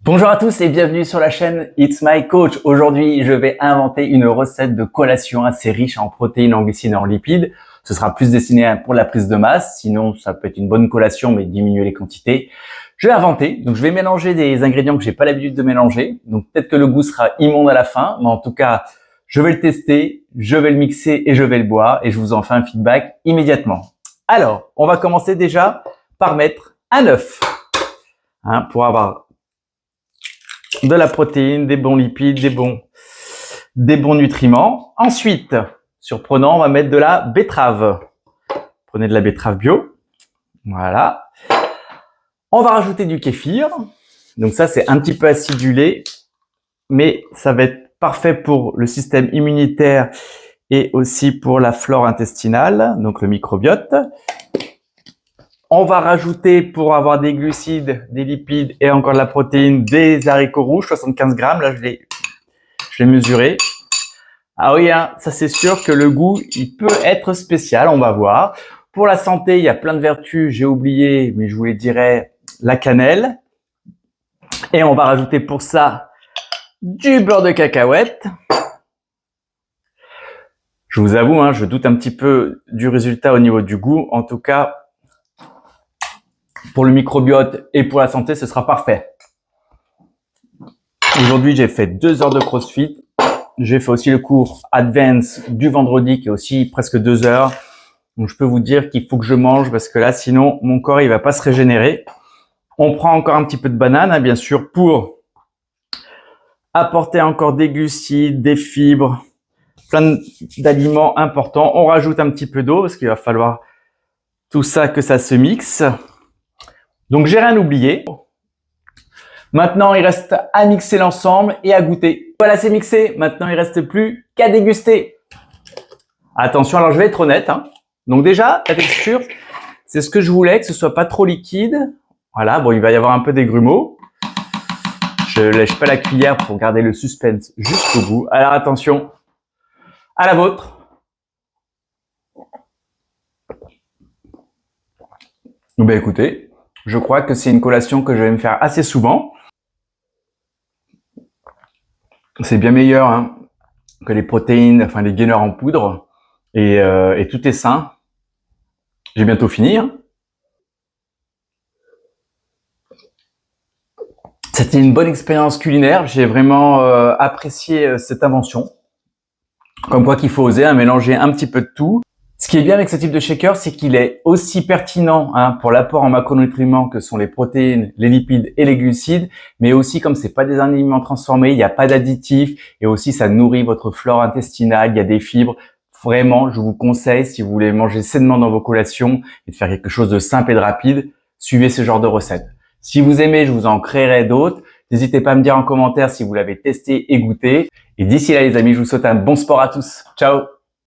Bonjour à tous et bienvenue sur la chaîne It's My Coach. Aujourd'hui, je vais inventer une recette de collation assez riche en protéines, en glucides et en lipides. Ce sera plus destiné pour la prise de masse, sinon ça peut être une bonne collation mais diminuer les quantités. Je vais inventer, donc je vais mélanger des ingrédients que j'ai pas l'habitude de mélanger. Donc peut-être que le goût sera immonde à la fin, mais en tout cas, je vais le tester, je vais le mixer et je vais le boire et je vous en fais un feedback immédiatement. Alors, on va commencer déjà par mettre un œuf pour avoir de la protéine, des bons lipides, des bons nutriments. Ensuite, surprenant, on va mettre de la betterave. Prenez de la betterave bio. Voilà. On va rajouter du kéfir. Donc ça, c'est un petit peu acidulé, mais ça va être parfait pour le système immunitaire et aussi pour la flore intestinale, donc le microbiote. On va rajouter, pour avoir des glucides, des lipides et encore de la protéine, des haricots rouges, 75 grammes. Là, je l'ai mesuré. Ah oui, hein, ça c'est sûr que le goût, il peut être spécial, on va voir. Pour la santé, il y a plein de vertus, j'ai oublié, mais je vous les dirai, la cannelle. Et on va rajouter pour ça du beurre de cacahuète. Je vous avoue, hein, je doute un petit peu du résultat au niveau du goût. En tout cas, pour le microbiote et pour la santé, ce sera parfait. Aujourd'hui, j'ai fait 2 heures de CrossFit. J'ai fait aussi le cours Advance du vendredi qui est aussi presque 2 heures. Donc, je peux vous dire qu'il faut que je mange parce que là, sinon, mon corps, il va pas se régénérer. On prend encore un petit peu de banane, hein, bien sûr, pour apporter encore des glucides, des fibres, plein d'aliments importants. On rajoute un petit peu d'eau parce qu'il va falloir tout ça, que ça se mixe. Donc, j'ai rien oublié. Maintenant, il reste à mixer l'ensemble et à goûter. Voilà, c'est mixé. Maintenant, il reste plus qu'à déguster. Attention, alors je vais être honnête. Donc déjà, la texture, c'est ce que je voulais, que ce soit pas trop liquide. Voilà, bon, il va y avoir un peu des grumeaux. Je lèche pas la cuillère pour garder le suspense jusqu'au bout. Alors attention, à la vôtre. Ben écoutez, je crois que c'est une collation que je vais me faire assez souvent. C'est bien meilleur que les protéines, enfin les gainers en poudre. Et tout est sain. J'ai bientôt fini. C'était une bonne expérience culinaire. J'ai vraiment apprécié cette invention. Comme quoi qu'il faut oser mélanger un petit peu de tout. Ce qui est bien avec ce type de shaker, c'est qu'il est aussi pertinent pour l'apport en macronutriments que sont les protéines, les lipides et les glucides, mais aussi comme c'est pas des aliments transformés, il n'y a pas d'additifs et aussi ça nourrit votre flore intestinale, il y a des fibres. Vraiment, je vous conseille, si vous voulez manger sainement dans vos collations et faire quelque chose de simple et de rapide, suivez ce genre de recettes. Si vous aimez, je vous en créerai d'autres. N'hésitez pas à me dire en commentaire si vous l'avez testé et goûté. Et d'ici là, les amis, je vous souhaite un bon sport à tous. Ciao!